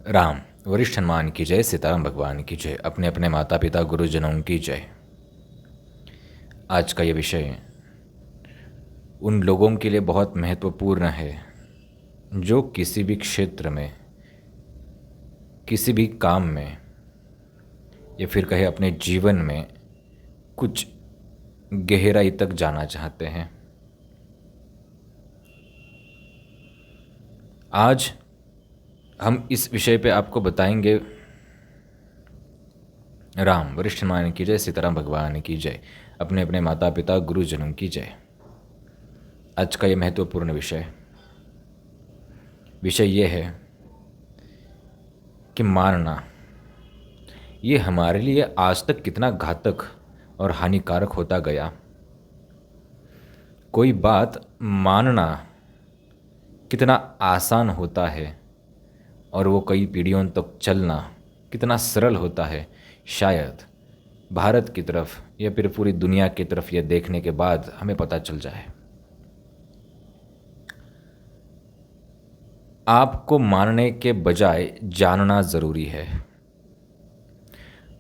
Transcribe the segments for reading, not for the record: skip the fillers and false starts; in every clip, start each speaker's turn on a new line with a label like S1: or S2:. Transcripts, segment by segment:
S1: राम वरिष्ठ हनुमान की जय, सीताराम भगवान की जय, अपने अपने माता पिता गुरुजनों की जय। आज का ये विषय उन लोगों के लिए बहुत महत्वपूर्ण है जो किसी भी क्षेत्र में, किसी भी काम में या फिर कहे अपने जीवन में कुछ गहराई तक जाना चाहते हैं। आज हम इस विषय पे आपको बताएंगे। राम वरिष्ठ हनुमान की जय, सीताराम भगवान की जय, अपने अपने माता पिता गुरुजनों की जय। आज का ये महत्वपूर्ण विषय ये है कि मानना ये हमारे लिए आज तक कितना घातक और हानिकारक होता गया। कोई बात मानना कितना आसान होता है और वो कई पीढ़ियों तक चलना कितना सरल होता है, शायद भारत की तरफ या फिर पूरी दुनिया की तरफ ये देखने के बाद हमें पता चल जाए। आपको मानने के बजाय जानना ज़रूरी है।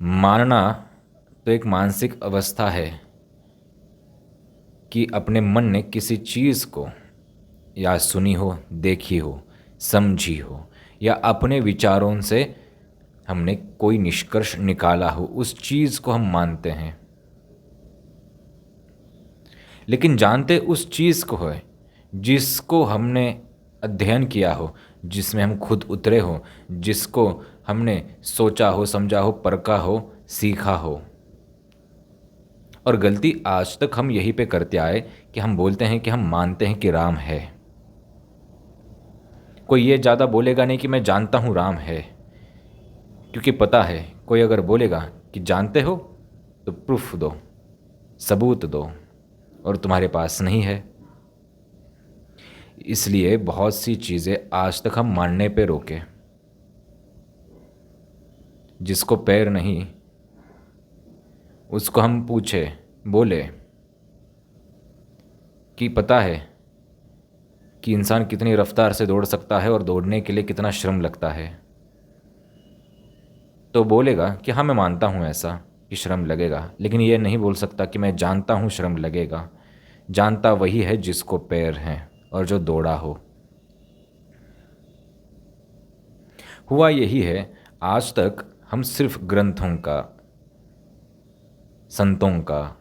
S1: मानना तो एक मानसिक अवस्था है कि अपने मन ने किसी चीज़ को या सुनी हो, देखी हो, समझी हो या अपने विचारों से हमने कोई निष्कर्ष निकाला हो, उस चीज़ को हम मानते हैं। लेकिन जानते उस चीज़ को है जिसको हमने अध्ययन किया हो, जिसमें हम खुद उतरे हो, जिसको हमने सोचा हो, समझा हो, परखा हो, सीखा हो। और गलती आज तक हम यहीं पे करते आए कि हम बोलते हैं कि हम मानते हैं कि राम है। कोई ये ज़्यादा बोलेगा नहीं कि मैं जानता हूँ राम है, क्योंकि पता है कोई अगर बोलेगा कि जानते हो तो प्रूफ दो, सबूत दो, और तुम्हारे पास नहीं है। इसलिए बहुत सी चीज़ें आज तक हम मानने पे रोके। जिसको पैर नहीं उसको हम पूछे, बोले कि पता है कि इंसान कितनी रफ्तार से दौड़ सकता है और दौड़ने के लिए कितना श्रम लगता है, तो बोलेगा कि हाँ मैं मानता हूँ ऐसा कि श्रम लगेगा, लेकिन ये नहीं बोल सकता कि मैं जानता हूँ श्रम लगेगा। जानता वही है जिसको पैर हैं और जो दौड़ा हो। हुआ यही है, आज तक हम सिर्फ ग्रंथों का, संतों का,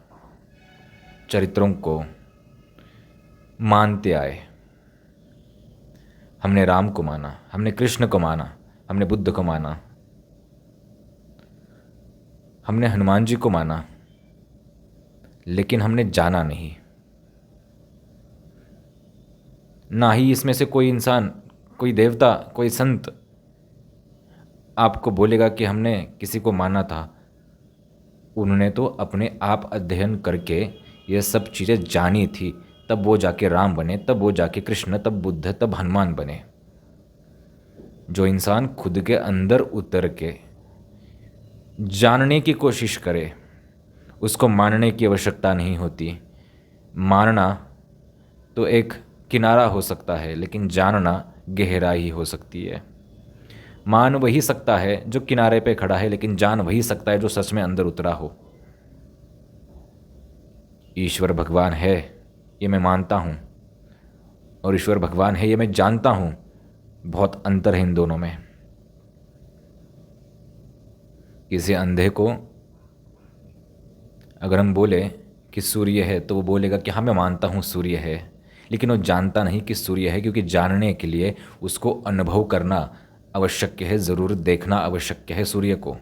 S1: चरित्रों को मानते आए। हमने राम को माना, हमने कृष्ण को माना, हमने बुद्ध को माना, हमने हनुमान जी को माना, लेकिन हमने जाना नहीं। ना ही इसमें से कोई इंसान, कोई देवता, कोई संत आपको बोलेगा कि हमने किसी को माना था। उन्होंने तो अपने आप अध्ययन करके ये सब चीज़ें जानी थी, तब वो जाके राम बने, तब वो जाके कृष्ण, तब बुद्ध, तब हनुमान बने। जो इंसान खुद के अंदर उतर के जानने की कोशिश करे उसको मानने की आवश्यकता नहीं होती। मानना तो एक किनारा हो सकता है, लेकिन जानना गहराई हो सकती है। मान वही सकता है जो किनारे पे खड़ा है, लेकिन जान वही सकता है जो सच में अंदर उतरा हो। ईश्वर भगवान है ये मैं मानता हूँ, और ईश्वर भगवान है ये मैं जानता हूँ। बहुत अंतर है इन दोनों में। किसी अंधे को अगर हम बोले कि सूर्य है तो वो बोलेगा कि हाँ मैं मानता हूँ सूर्य है, लेकिन वो जानता नहीं कि सूर्य है, क्योंकि जानने के लिए उसको अनुभव करना आवश्यक है, ज़रूर देखना आवश्यक है सूर्य को।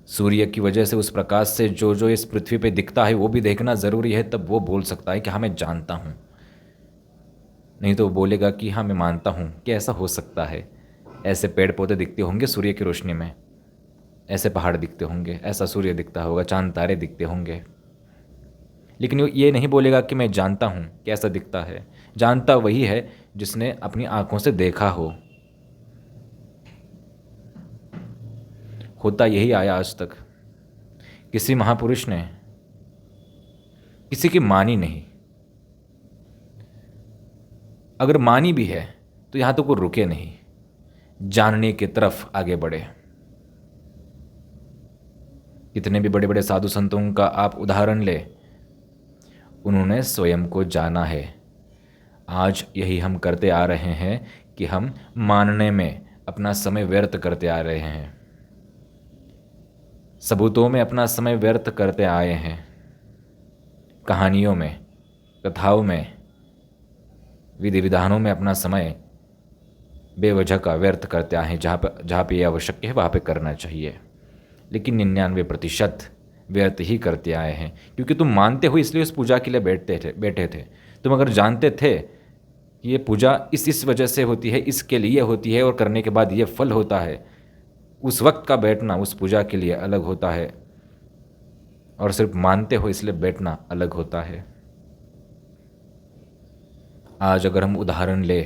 S1: सूर्य की वजह से, उस प्रकाश से जो जो इस पृथ्वी पे दिखता है वो भी देखना ज़रूरी है, तब वो बोल सकता है कि हाँ मैं जानता हूँ। नहीं तो वो बोलेगा कि हाँ मैं मानता हूँ कि ऐसा हो सकता है, ऐसे पेड़ पौधे दिखते होंगे सूर्य की रोशनी में, ऐसे पहाड़ दिखते होंगे, ऐसा सूर्य दिखता होगा, चांद तारे दिखते होंगे। लेकिन ये नहीं बोलेगा कि मैं जानता हूँ कि ऐसा दिखता है। जानता वही है जिसने अपनी आंखों से देखा हो। होता यही आया आज तक। किसी महापुरुष ने किसी की मानी नहीं, अगर मानी भी है तो यहाँ तो कोई रुके नहीं। जानने की तरफ आगे बढ़े। कितने भी बड़े बड़े साधु संतों का आप उदाहरण ले, उन्होंने स्वयं को जाना है। आज यही हम करते आ रहे हैं कि हम मानने में अपना समय व्यर्थ करते आ रहे हैं, सबूतों में अपना समय व्यर्थ करते आए हैं, कहानियों में, कथाओं में, विधि विधानों में अपना समय बेवजह का व्यर्थ करते आए हैं। जहाँ पे ये आवश्यक है वहाँ पे करना चाहिए, लेकिन 99% व्यर्थ ही करते आए हैं, क्योंकि तुम मानते हो इसलिए उस पूजा के लिए बैठे थे। तुम अगर जानते थे कि ये पूजा इस वजह से होती है, इसके लिए होती है और करने के बाद ये फल होता है, उस वक्त का बैठना उस पूजा के लिए अलग होता है, और सिर्फ मानते हो इसलिए बैठना अलग होता है। आज अगर हम उदाहरण ले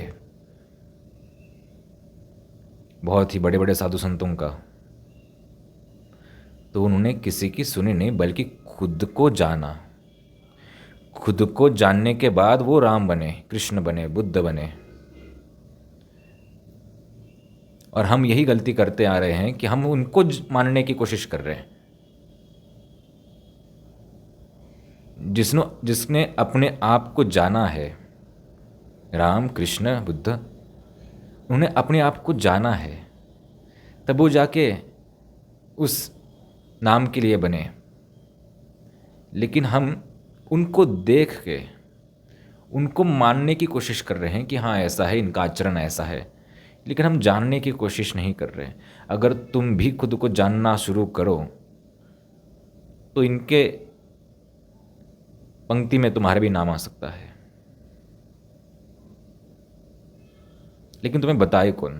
S1: बहुत ही बड़े बड़े साधु संतों का, तो उन्होंने किसी की सुनी नहीं, बल्कि खुद को जाना। खुद को जानने के बाद वो राम बने, कृष्ण बने, बुद्ध बने। और हम यही गलती करते आ रहे हैं कि हम उनको मानने की कोशिश कर रहे हैं। जिसने अपने आप को जाना है, राम, कृष्ण, बुद्ध, उन्हें अपने आप को जाना है, तब वो जाके उस नाम के लिए बने। लेकिन हम उनको देख के उनको मानने की कोशिश कर रहे हैं कि हाँ ऐसा है, इनका आचरण ऐसा है, लेकिन हम जानने की कोशिश नहीं कर रहे। अगर तुम भी खुद को जानना शुरू करो तो इनके पंक्ति में तुम्हारा भी नाम आ सकता है। लेकिन तुम्हें बताए कौन?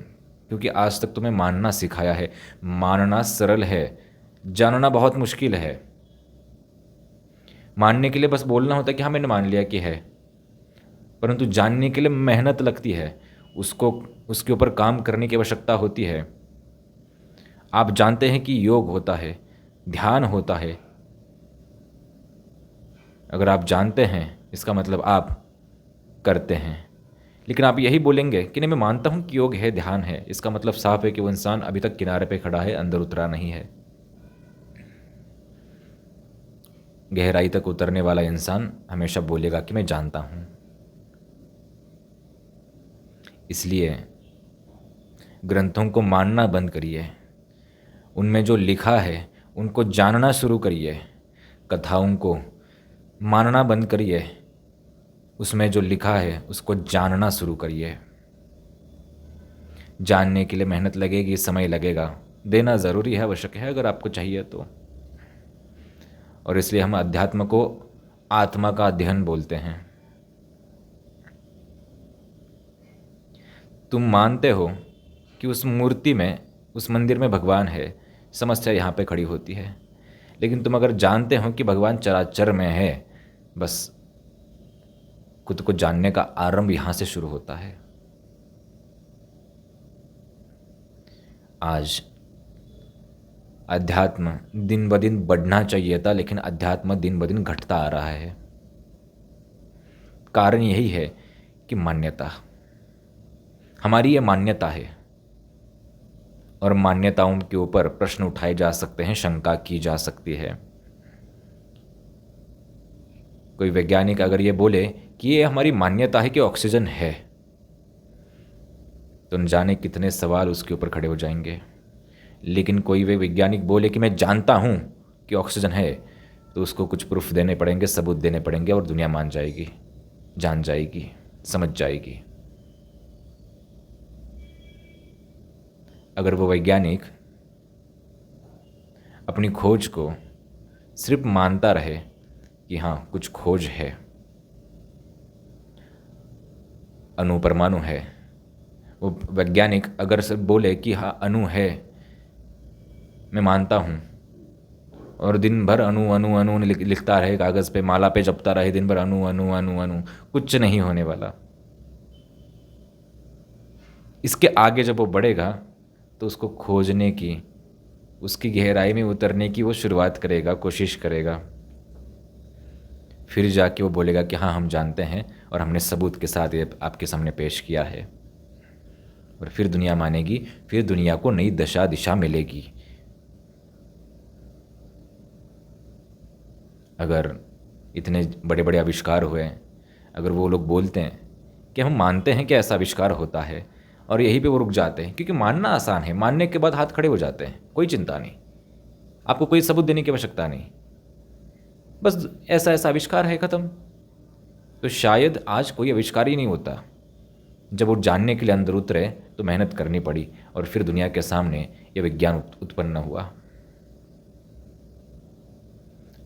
S1: क्योंकि आज तक तुम्हें मानना सिखाया है। मानना सरल है, जानना बहुत मुश्किल है। मानने के लिए बस बोलना होता है कि हाँ मैंने मान लिया कि है, परंतु जानने के लिए मेहनत लगती है, उसके ऊपर काम करने की आवश्यकता होती है। आप जानते हैं कि योग होता है, ध्यान होता है। अगर आप जानते हैं इसका मतलब आप करते हैं। लेकिन आप यही बोलेंगे कि नहीं मैं मानता हूं कि योग है, ध्यान है, इसका मतलब साफ है कि वो इंसान अभी तक किनारे पे खड़ा है, अंदर उतरा नहीं है। गहराई तक उतरने वाला इंसान हमेशा बोलेगा कि मैं जानता हूं। इसलिए ग्रंथों को मानना बंद करिए, उनमें जो लिखा है उनको जानना शुरू करिए। कथाओं को मानना बंद करिए, उसमें जो लिखा है उसको जानना शुरू करिए। जानने के लिए मेहनत लगेगी, समय लगेगा, देना ज़रूरी है, आवश्यक है अगर आपको चाहिए तो। और इसलिए हम अध्यात्म को आत्मा का अध्ययन बोलते हैं। तुम मानते हो कि उस मूर्ति में, उस मंदिर में भगवान है, समस्या यहाँ पे खड़ी होती है। लेकिन तुम अगर जानते हो कि भगवान चराचर में है, बस खुद को जानने का आरंभ यहाँ से शुरू होता है। आज अध्यात्म दिन ब दिन बढ़ना चाहिए था, लेकिन अध्यात्म दिन ब दिन घटता आ रहा है। कारण यही है कि मान्यता, हमारी ये मान्यता है, और मान्यताओं के ऊपर प्रश्न उठाए जा सकते हैं, शंका की जा सकती है। कोई वैज्ञानिक अगर ये बोले कि ये हमारी मान्यता है कि ऑक्सीजन है, तो न जाने कितने सवाल उसके ऊपर खड़े हो जाएंगे। लेकिन कोई वे वैज्ञानिक बोले कि मैं जानता हूँ कि ऑक्सीजन है, तो उसको कुछ प्रूफ देने पड़ेंगे, सबूत देने पड़ेंगे, और दुनिया मान जाएगी, जान जाएगी, समझ जाएगी। अगर वो वैज्ञानिक अपनी खोज को सिर्फ मानता रहे कि हाँ कुछ खोज है, अणु परमाणु है, वो वैज्ञानिक अगर सिर्फ बोले कि हाँ अणु है, मैं मानता हूँ, और दिन भर अणु अणु अणु लिखता रहे, कागज़ पे, माला पे जपता रहे दिन भर, अणु अणु अणु अणु, कुछ नहीं होने वाला। इसके आगे जब वो बढ़ेगा तो उसको खोजने की, उसकी गहराई में उतरने की वो शुरुआत करेगा, कोशिश करेगा। फिर जाके वो बोलेगा कि हाँ हम जानते हैं और हमने सबूत के साथ ये आपके सामने पेश किया है। और फिर दुनिया मानेगी, फिर दुनिया को नई दशा दिशा मिलेगी। अगर इतने बड़े बड़े आविष्कार हुए, अगर वो लोग बोलते हैं कि हम मानते हैं कि ऐसा आविष्कार होता है, और यहीं पे वो रुक जाते हैं, क्योंकि मानना आसान है, मानने के बाद हाथ खड़े हो जाते हैं, कोई चिंता नहीं, आपको कोई सबूत देने की आवश्यकता नहीं, बस ऐसा ऐसा आविष्कार है, ख़त्म। तो शायद आज कोई आविष्कार ही नहीं होता। जब वो जानने के लिए अंदर उतरे तो मेहनत करनी पड़ी, और फिर दुनिया के सामने ये विज्ञान उत्पन्न हुआ।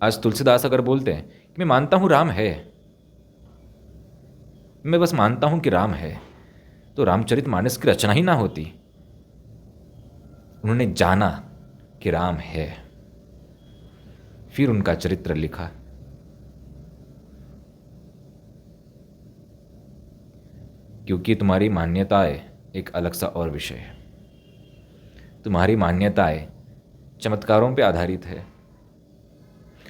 S1: आज तुलसीदास अगर बोलते हैं कि मैं मानता हूँ राम है, मैं बस मानता हूँ कि राम है, तो रामचरितमानस की रचना ही ना होती। उन्होंने जाना कि राम है, फिर उनका चरित्र लिखा। क्योंकि तुम्हारी मान्यताएं एक अलग सा और विषय है। तुम्हारी मान्यताएं चमत्कारों पे आधारित है।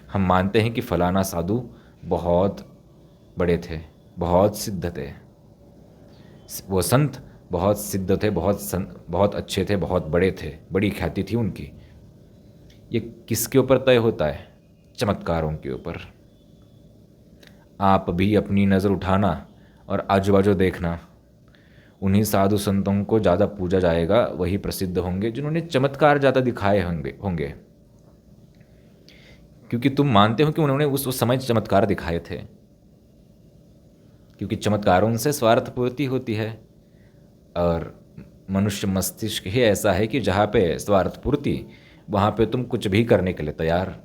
S1: हम मानते हैं कि फलाना साधु बहुत बड़े थे, बहुत सिद्ध थे, वो संत बहुत सिद्ध थे, बहुत अच्छे थे, बहुत बड़े थे, बड़ी ख्याति थी उनकी। ये किसके ऊपर तय होता है? चमत्कारों के ऊपर। आप भी अपनी नज़र उठाना और आजू बाजू देखना, उन्हीं साधु संतों को ज़्यादा पूजा जाएगा, वही प्रसिद्ध होंगे जिन्होंने चमत्कार ज़्यादा दिखाए होंगे। क्योंकि तुम मानते हो कि उन्होंने उस समय चमत्कार दिखाए थे, क्योंकि चमत्कारों से स्वार्थ पूर्ति होती है, और मनुष्य मस्तिष्क ही ऐसा है कि जहाँ पे स्वार्थ पूर्ति, वहाँ पे तुम कुछ भी करने के लिए तैयार।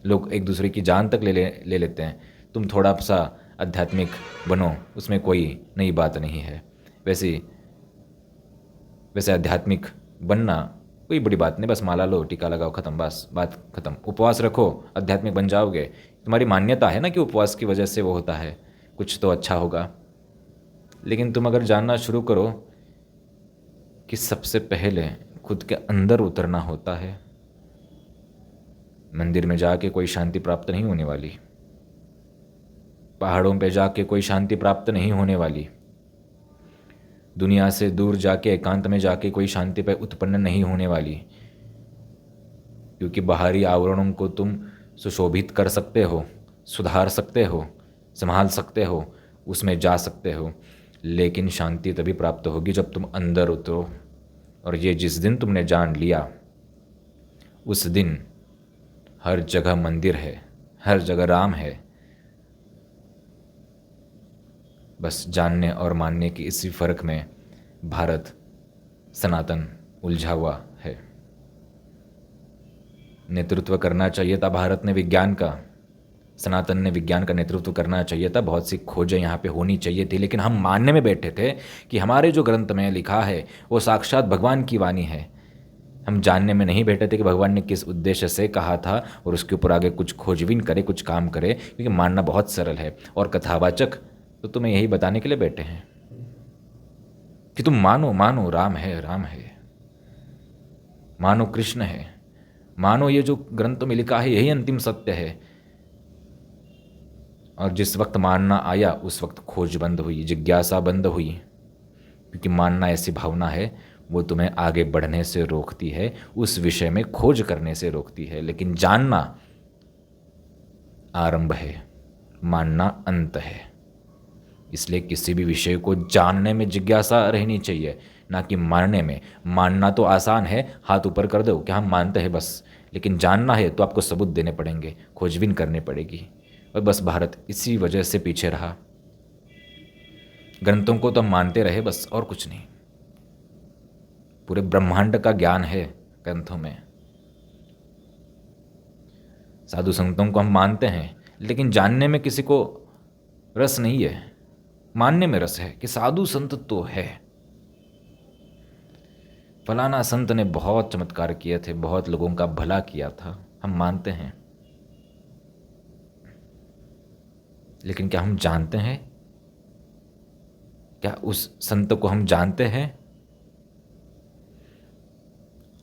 S1: लोग एक दूसरे की जान तक ले लेते हैं। तुम थोड़ा सा आध्यात्मिक बनो, उसमें कोई नई बात नहीं है। वैसे आध्यात्मिक बनना कोई बड़ी बात नहीं, बस माला लो, टीका लगाओ, ख़त्म, बस बात ख़त्म। उपवास रखो, आध्यात्मिक बन जाओगे। तुम्हारी मान्यता है ना कि उपवास की वजह से वो होता है, कुछ तो अच्छा होगा। लेकिन तुम अगर जानना शुरू करो कि सबसे पहले खुद के अंदर उतरना होता है। मंदिर में जाके कोई शांति प्राप्त नहीं होने वाली, पहाड़ों पे जाके कोई शांति प्राप्त नहीं होने वाली, दुनिया से दूर जाके एकांत में जाके कोई शांति पे उत्पन्न नहीं होने वाली। क्योंकि बाहरी आवरणों को तुम सुशोभित कर सकते हो, सुधार सकते हो, संभाल सकते हो, उसमें जा सकते हो, लेकिन शांति तभी प्राप्त होगी जब तुम अंदर उतरो। और ये जिस दिन तुमने जान लिया, उस दिन हर जगह मंदिर है, हर जगह राम है। बस जानने और मानने के इसी फर्क में भारत सनातन उलझा हुआ है। नेतृत्व करना चाहिए था भारत ने विज्ञान का, सनातन ने विज्ञान का नेतृत्व करना चाहिए था। बहुत सी खोजें यहाँ पे होनी चाहिए थी, लेकिन हम मानने में बैठे थे कि हमारे जो ग्रंथ में लिखा है वो साक्षात भगवान की वाणी है। हम जानने में नहीं बैठे थे कि भगवान ने किस उद्देश्य से कहा था, और उसके ऊपर आगे कुछ खोजबीन करे, कुछ काम करे। क्योंकि मानना बहुत सरल है, और कथावाचक तो तुम्हें यही बताने के लिए बैठे हैं कि तुम मानो, मानो राम है, राम है, मानो कृष्ण है, मानो ये जो ग्रंथों में लिखा है यही अंतिम सत्य है। और जिस वक्त मानना आया उस वक्त खोज बंद हुई, जिज्ञासा बंद हुई। क्योंकि मानना ऐसी भावना है, वो तुम्हें आगे बढ़ने से रोकती है, उस विषय में खोज करने से रोकती है। लेकिन जानना आरंभ है, मानना अंत है। इसलिए किसी भी विषय को जानने में जिज्ञासा रहनी चाहिए, ना कि मानने में। मानना तो आसान है, हाथ ऊपर कर दो कि हम मानते हैं बस, लेकिन जानना है तो आपको सबूत देने पड़ेंगे, खोजबीन करनी पड़ेगी। और बस भारत इसी वजह से पीछे रहा। ग्रंथों को तो हम मानते रहे बस, और कुछ नहीं। पूरे ब्रह्मांड का ज्ञान है ग्रंथों में। साधु संतों को हम मानते हैं, लेकिन जानने में किसी को रस नहीं है। मानने में रस है कि साधु संत तो है, फलाना संत ने बहुत चमत्कार किए थे, बहुत लोगों का भला किया था, हम मानते हैं। लेकिन क्या हम जानते हैं? क्या उस संत को हम जानते हैं?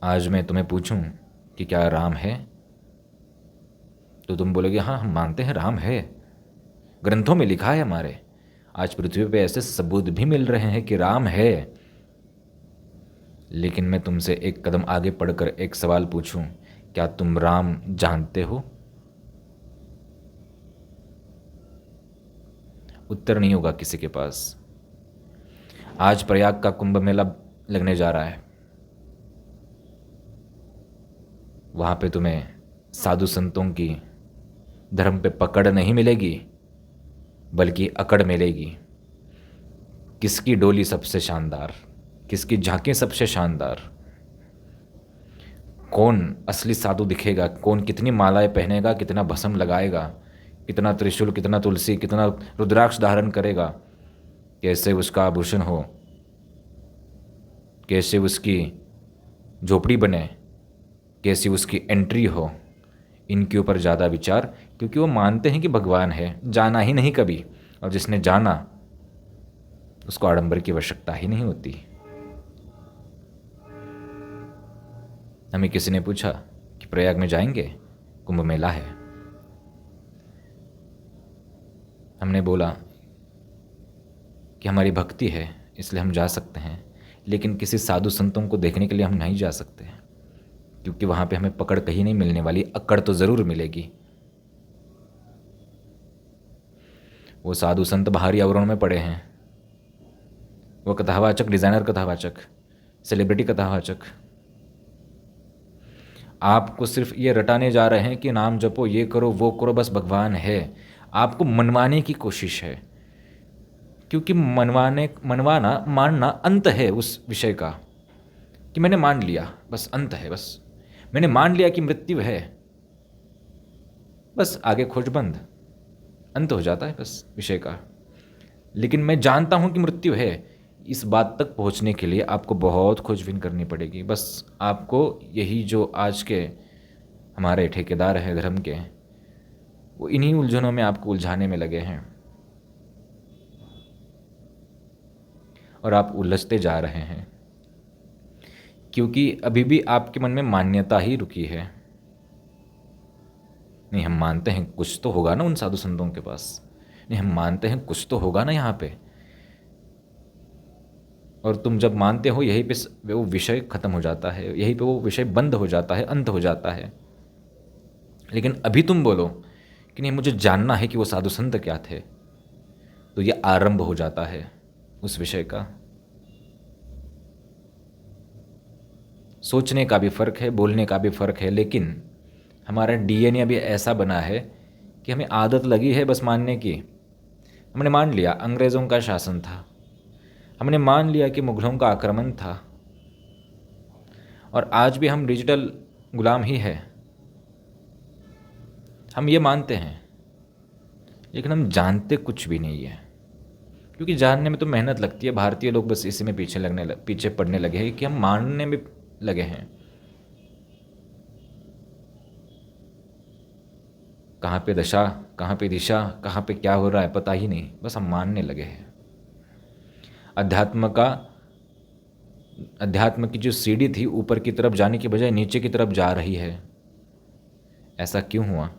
S1: आज मैं तुम्हें पूछूं कि क्या राम है, तो तुम बोलोगे हाँ हम मानते हैं राम है, ग्रंथों में लिखा है हमारे। आज पृथ्वी पे ऐसे सबूत भी मिल रहे हैं कि राम है, लेकिन मैं तुमसे एक कदम आगे पढ़कर एक सवाल पूछूं, क्या तुम राम जानते हो? उत्तर नहीं होगा किसी के पास। आज प्रयाग का कुंभ मेला लगने जा रहा है। वहाँ पे तुम्हें साधु संतों की धर्म पे पकड़ नहीं मिलेगी, बल्कि अकड़ मिलेगी। किसकी डोली सबसे शानदार, किसकी झांकी सबसे शानदार, कौन असली साधु दिखेगा, कौन कितनी मालाएं पहनेगा, कितना भस्म लगाएगा, कितना त्रिशूल, कितना तुलसी, कितना रुद्राक्ष धारण करेगा, कैसे उसका आभूषण हो, कैसे उसकी झोपड़ी बने, कैसी उसकी एंट्री हो, इनके ऊपर ज़्यादा विचार, क्योंकि वो मानते हैं कि भगवान है, जाना ही नहीं कभी, और जिसने जाना उसको आडंबर की आवश्यकता ही नहीं होती। हमें किसी ने पूछा कि प्रयाग में जाएंगे, कुंभ मेला है। हमने बोला कि हमारी भक्ति है इसलिए हम जा सकते हैं, लेकिन किसी साधु संतों को देखने के लिए हम नहीं जा सकते, क्योंकि वहाँ पे हमें पकड़ कहीं नहीं मिलने वाली, अकड़ तो ज़रूर मिलेगी। वो साधु संत बाहरी आवरणों में पड़े हैं, वो कथावाचक, डिज़ाइनर कथावाचक, सेलिब्रिटी कथावाचक आपको सिर्फ ये रटाने जा रहे हैं कि नाम जपो, ये करो, वो करो, बस भगवान है। आपको मनवाने की कोशिश है, क्योंकि मनवाना, मानना अंत है उस विषय का, कि मैंने मान लिया, बस अंत है, बस मैंने मान लिया कि मृत्यु है, बस आगे खोज बंद, अंत हो जाता है बस विषय का। लेकिन मैं जानता हूं कि मृत्यु है, इस बात तक पहुंचने के लिए आपको बहुत खोजबीन करनी पड़ेगी। बस आपको यही जो आज के हमारे ठेकेदार हैं धर्म के, वो इन्हीं उलझनों में आपको उलझाने में लगे हैं, और आप उलझते जा रहे हैं, क्योंकि अभी भी आपके मन में मान्यता ही रुकी है। नहीं, हम मानते हैं कुछ तो होगा ना उन साधु संतों के पास, नहीं हम मानते हैं कुछ तो होगा ना यहाँ पे, और तुम जब मानते हो यहीं पे वो विषय खत्म हो जाता है, यहीं पे वो विषय बंद हो जाता है, अंत हो जाता है। लेकिन अभी तुम बोलो कि नहीं मुझे जानना है कि वो साधु संत क्या थे, तो ये आरंभ हो जाता है उस विषय का। सोचने का भी फ़र्क है, बोलने का भी फ़र्क है, लेकिन हमारा डीएनए अभी ऐसा बना है कि हमें आदत लगी है बस मानने की। हमने मान लिया अंग्रेज़ों का शासन था, हमने मान लिया कि मुग़लों का आक्रमण था, और आज भी हम डिजिटल गुलाम ही है। हम ये मानते हैं, लेकिन हम जानते कुछ भी नहीं है, क्योंकि जानने में तो मेहनत लगती है। भारतीय लोग बस इसी में पीछे पड़ने लगे हैं कि हम मानने में लगे हैं। कहाँ पे दशा, कहाँ पे दिशा, कहाँ पे क्या हो रहा है पता ही नहीं, बस हम मानने लगे हैं। अध्यात्म की जो सीढ़ी थी ऊपर की तरफ जाने की बजाय नीचे की तरफ जा रही है। ऐसा क्यों हुआ?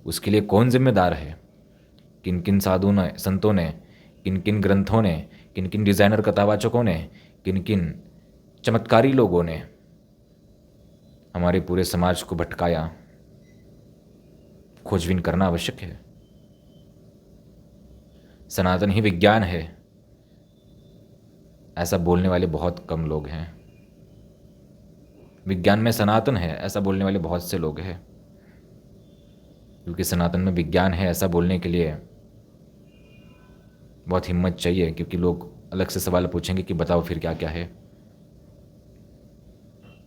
S1: उसके लिए कौन जिम्मेदार है? किन किन साधुओं ने, संतों ने, किन किन ग्रंथों ने, किन किन डिज़ाइनर कथावाचकों ने, किन किन चमत्कारी लोगों ने हमारे पूरे समाज को भटकाया? खोजबीन करना आवश्यक है। सनातन ही विज्ञान है, ऐसा बोलने वाले बहुत कम लोग हैं। विज्ञान में सनातन है ऐसा बोलने वाले बहुत से लोग हैं, क्योंकि सनातन में विज्ञान है ऐसा बोलने के लिए बहुत हिम्मत चाहिए, क्योंकि लोग अलग से सवाल पूछेंगे कि बताओ फिर क्या क्या है।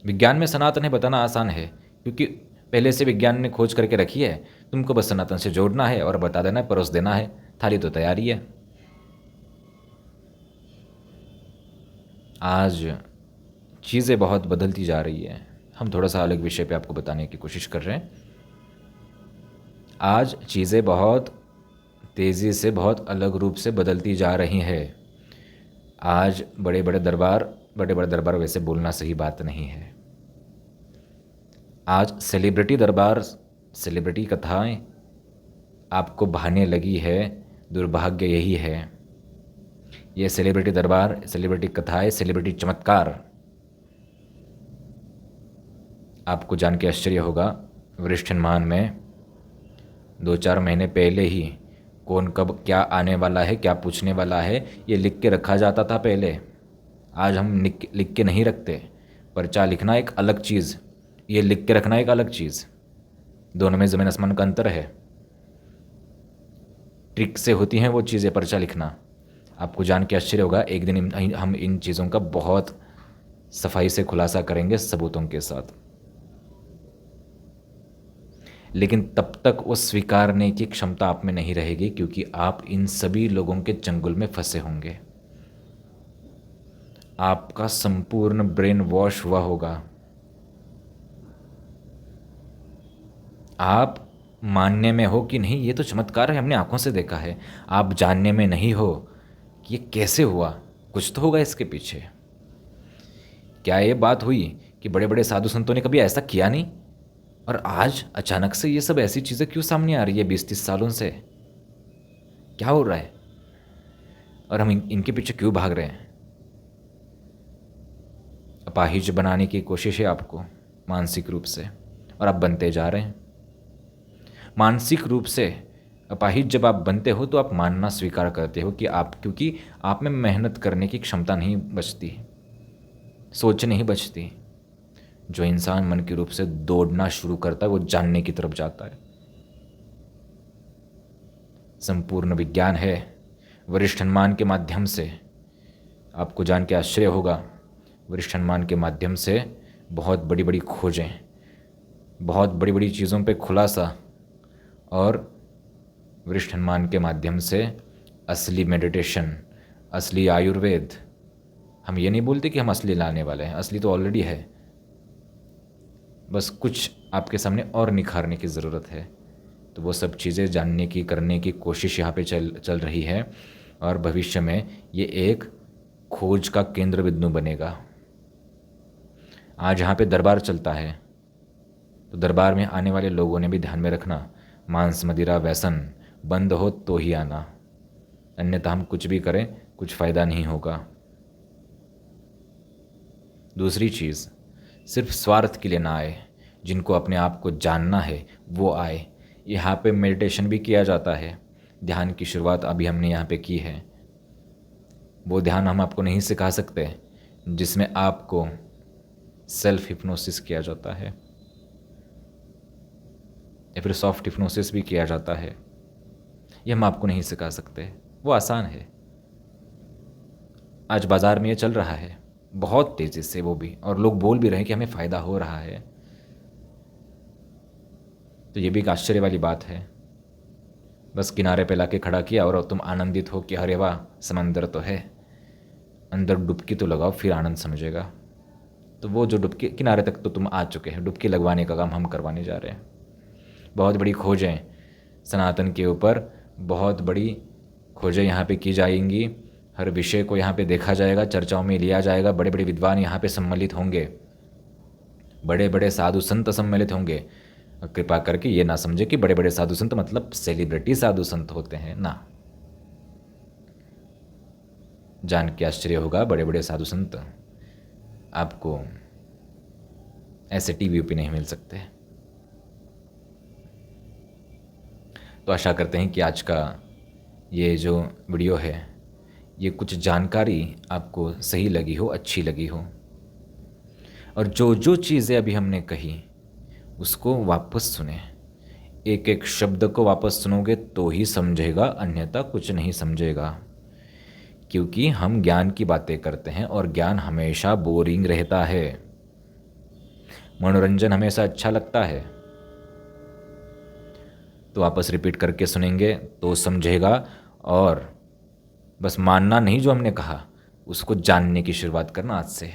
S1: विज्ञान में सनातन है बताना आसान है, क्योंकि पहले से विज्ञान ने खोज करके रखी है, तुमको बस सनातन से जोड़ना है और बता देना है, परोस देना है, थाली तो तैयारी है। आज चीज़ें बहुत बदलती जा रही है। हम थोड़ा सा अलग विषय पे आपको बताने की कोशिश कर रहे हैं। आज चीज़ें बहुत तेज़ी से, बहुत अलग रूप से बदलती जा रही हैं। आज बड़े बड़े दरबार वैसे बोलना सही बात नहीं है। आज सेलिब्रिटी दरबार, सेलिब्रिटी कथाएं आपको भाने लगी है। दुर्भाग्य यही है, ये सेलिब्रिटी दरबार, सेलिब्रिटी कथाएं, सेलिब्रिटी चमत्कार आपको जान के आश्चर्य होगा, वरिष्ठ मान में 2-4 महीने पहले ही कौन कब क्या आने वाला है, क्या पूछने वाला है, ये लिख के रखा जाता था पहले। आज हम लिख के नहीं रखते। पर्चा लिखना एक अलग चीज़, ये लिख के रखना एक अलग चीज़, दोनों में ज़मीन आसमान का अंतर है। ट्रिक से होती हैं वो चीज़ें, पर्चा लिखना। आपको जान के आश्चर्य होगा, एक दिन हम इन चीज़ों का बहुत सफाई से खुलासा करेंगे सबूतों के साथ। लेकिन तब तक वो स्वीकारने की क्षमता आप में नहीं रहेगी, क्योंकि आप इन सभी लोगों के चंगुल में फंसे होंगे। आपका संपूर्ण ब्रेन वॉश हुआ होगा। आप मानने में हो कि नहीं ये तो चमत्कार है, हमने आंखों से देखा है। आप जानने में नहीं हो कि ये कैसे हुआ, कुछ तो होगा इसके पीछे। क्या ये बात हुई कि बड़े बड़े साधु संतों ने कभी ऐसा किया नहीं, और आज अचानक से ये सब ऐसी चीज़ें क्यों सामने आ रही है 20-30 सालों से? क्या हो रहा है और हम इनके पीछे क्यों भाग रहे हैं? अपाहिज बनाने की कोशिश है आपको मानसिक रूप से, और आप बनते जा रहे हैं। मानसिक रूप से अपाहिज जब आप बनते हो तो आप मानना स्वीकार करते हो कि क्योंकि आप में मेहनत करने की क्षमता नहीं बचती, सोच नहीं बचती। जो इंसान मन के रूप से दौड़ना शुरू करता है वो जानने की तरफ जाता है। संपूर्ण विज्ञान है वरिष्ठ अनुमान के माध्यम से। आपको जान के आश्चर्य होगा, वरिष्ठ अनुमान के माध्यम से बहुत बड़ी बड़ी खोजें, बहुत बड़ी बड़ी चीज़ों पे खुलासा, और वरिष्ठ अनुमान के माध्यम से असली मेडिटेशन, असली आयुर्वेद। हम ये नहीं बोलते कि हम असली लाने वाले हैं, असली तो ऑलरेडी है, बस कुछ आपके सामने और निखारने की ज़रूरत है। तो वो सब चीज़ें जानने की, करने की कोशिश यहाँ पे चल रही है, और भविष्य में ये एक खोज का केंद्र बिंदु बनेगा। आज यहाँ पे दरबार चलता है, तो दरबार में आने वाले लोगों ने भी ध्यान में रखना, मांस मदिरा व्यसन बंद हो तो ही आना, अन्यथा हम कुछ भी करें कुछ फ़ायदा नहीं होगा। दूसरी चीज़, सिर्फ स्वार्थ के लिए ना आए, जिनको अपने आप को जानना है वो आए। यहाँ पे मेडिटेशन भी किया जाता है, ध्यान की शुरुआत अभी हमने यहाँ पे की है। वो ध्यान हम आपको नहीं सिखा सकते जिसमें आपको सेल्फ हिप्नोसिस किया जाता है, या फिर सॉफ्ट हिप्नोसिस भी किया जाता है। ये हम आपको नहीं सिखा सकते, वो आसान है। आज बाज़ार में ये चल रहा है बहुत तेज़ी से, वो भी, और लोग बोल भी रहे हैं कि हमें फ़ायदा हो रहा है। तो ये भी एक आश्चर्य वाली बात है। बस किनारे पे लाके खड़ा किया और तुम आनंदित हो कि अरे वाह समंदर तो है, अंदर डुबकी तो लगाओ फिर आनंद समझेगा। तो वो जो डुबकी, किनारे तक तो तुम आ चुके हैं, डुबकी लगवाने का काम हम करवाने जा रहे हैं। बहुत बड़ी खोजें सनातन के ऊपर, बहुत बड़ी खोजें यहाँ पे की जाएंगी। हर विषय को यहाँ पे देखा जाएगा, चर्चाओं में लिया जाएगा। बड़े बड़े विद्वान यहाँ पे सम्मिलित होंगे, बड़े बड़े साधु संत सम्मिलित होंगे। कृपा करके ये ना समझे कि बड़े बड़े साधु संत मतलब सेलिब्रिटी साधु संत होते हैं ना। जान के आश्चर्य होगा, बड़े बड़े साधु संत आपको ऐसे टीवी पे नहीं मिल सकते। तो आशा करते हैं कि आज का ये जो वीडियो है, ये कुछ जानकारी आपको सही लगी हो, अच्छी लगी हो, और जो जो चीज़ें अभी हमने कही उसको वापस सुने। एक एक शब्द को वापस सुनोगे तो ही समझेगा, अन्यथा कुछ नहीं समझेगा। क्योंकि हम ज्ञान की बातें करते हैं और ज्ञान हमेशा बोरिंग रहता है, मनोरंजन हमेशा अच्छा लगता है। तो वापस रिपीट करके सुनेंगे तो समझेगा, और बस मानना नहीं जो हमने कहा, उसको जानने की शुरुआत करना आज से।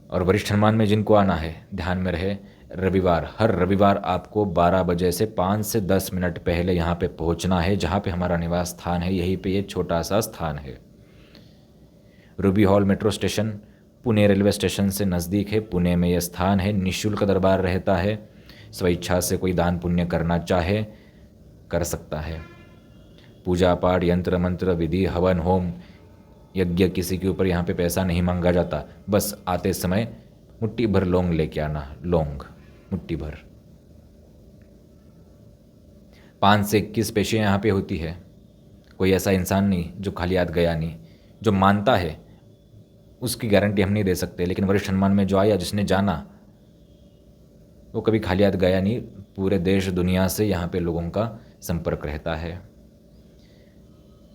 S1: और वरिष्ठ अनुमान में जिनको आना है ध्यान में रहे, रविवार, हर रविवार आपको 12 बजे से 5 से 10 मिनट पहले यहाँ पे पहुँचना है, जहाँ पे हमारा निवास स्थान है। यहीं पे ये छोटा सा स्थान है, Ruby hall metro station, Pune railway station से नज़दीक है। पुणे में यह स्थान है। निःशुल्क दरबार रहता है, स्वेच्छा से कोई दान पुण्य करना चाहे कर सकता है। पूजा पाठ, यंत्र मंत्र, विधि, हवन, होम, यज्ञ, किसी के ऊपर यहाँ पे पैसा नहीं मांगा जाता। बस आते समय मुट्ठी भर लौंग लेके आना, लौंग मुट्ठी भर। 5 से 21 पेशे यहाँ पे होती है। कोई ऐसा इंसान नहीं जो खाली हाथ गया नहीं। जो मानता है उसकी गारंटी हम नहीं दे सकते, लेकिन वरिष्ठ हनुमान में जो आया, जिसने जाना, वो कभी खाली हाथ गया नहीं। पूरे देश दुनिया से यहाँ पे लोगों का संपर्क रहता है।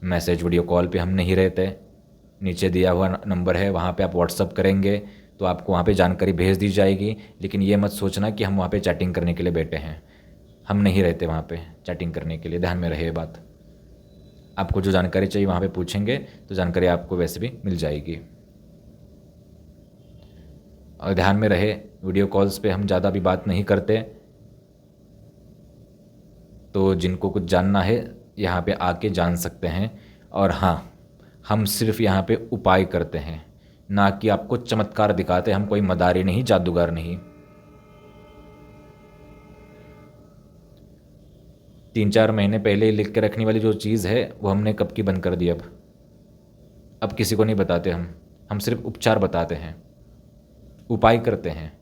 S1: मैसेज वीडियो कॉल पे हम नहीं रहते। नीचे दिया हुआ नंबर है, वहाँ पे आप व्हाट्सअप करेंगे तो आपको वहाँ पे जानकारी भेज दी जाएगी। लेकिन ये मत सोचना कि हम वहाँ पे चैटिंग करने के लिए बैठे हैं। हम नहीं रहते वहाँ पे चैटिंग करने के लिए, ध्यान में रहे ये बात। आपको जो जानकारी चाहिए वहाँ पे पूछेंगे तो जानकारी आपको वैसे भी मिल जाएगी। और ध्यान में रहे, वीडियो कॉल्स पे हम ज़्यादा भी बात नहीं करते। तो जिनको कुछ जानना है यहाँ पे आके जान सकते हैं। और हाँ, हम सिर्फ यहाँ पे उपाय करते हैं, ना कि आपको चमत्कार दिखाते। हम कोई मदारी नहीं, जादूगर नहीं। 3-4 महीने पहले लिख के रखने वाली जो चीज़ है वो हमने कब की बंद कर दी। अब किसी को नहीं बताते हम सिर्फ उपचार बताते हैं, उपाय करते हैं।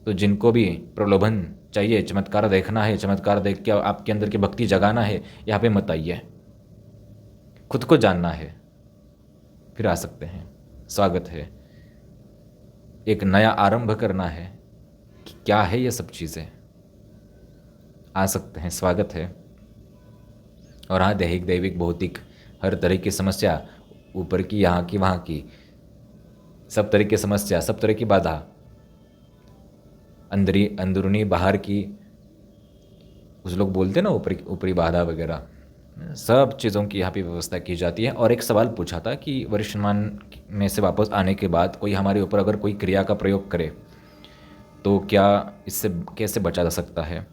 S1: तो जिनको भी प्रलोभन चाहिए, चमत्कार देखना है, चमत्कार देख के आपके अंदर की भक्ति जगाना है, यहाँ पे मत आइए। खुद को जानना है, फिर आ सकते हैं। स्वागत है। एक नया आरंभ करना है कि क्या है ये सब चीज़ें, आ सकते हैं, स्वागत है। और हाँ, दैहिक, दैविक, भौतिक, हर तरह की समस्या, ऊपर की, यहाँ की, वहाँ की, सब तरह की समस्या, सब तरह की बाधा, अंदरूनी बाहर की, कुछ लोग बोलते हैं ना ऊपरी बाधा वगैरह, सब चीज़ों की यहाँ पे व्यवस्था की जाती है। और एक सवाल पूछा था कि वरिष्ठ हनुमान में से वापस आने के बाद कोई हमारे ऊपर अगर कोई क्रिया का प्रयोग करे तो क्या इससे कैसे बचा जा सकता है।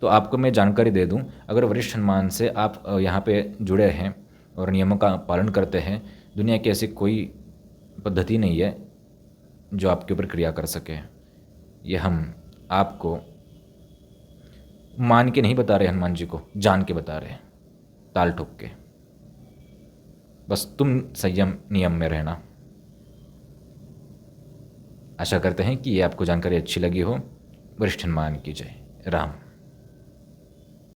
S1: तो आपको मैं जानकारी दे दूं, अगर वरिष्ठ हनुमान से आप यहाँ पे जुड़े हैं और नियमों का पालन करते हैं, दुनिया की ऐसी कोई पद्धति नहीं है जो आपके ऊपर क्रिया कर सके। ये हम आपको मान के नहीं बता रहे, हनुमान जी को जान के बता रहे हैं, ताल ठोक के। बस तुम संयम नियम में रहना। आशा करते हैं कि ये आपको जानकारी अच्छी लगी हो। वरिष्ठ हनुमान की जय। राम।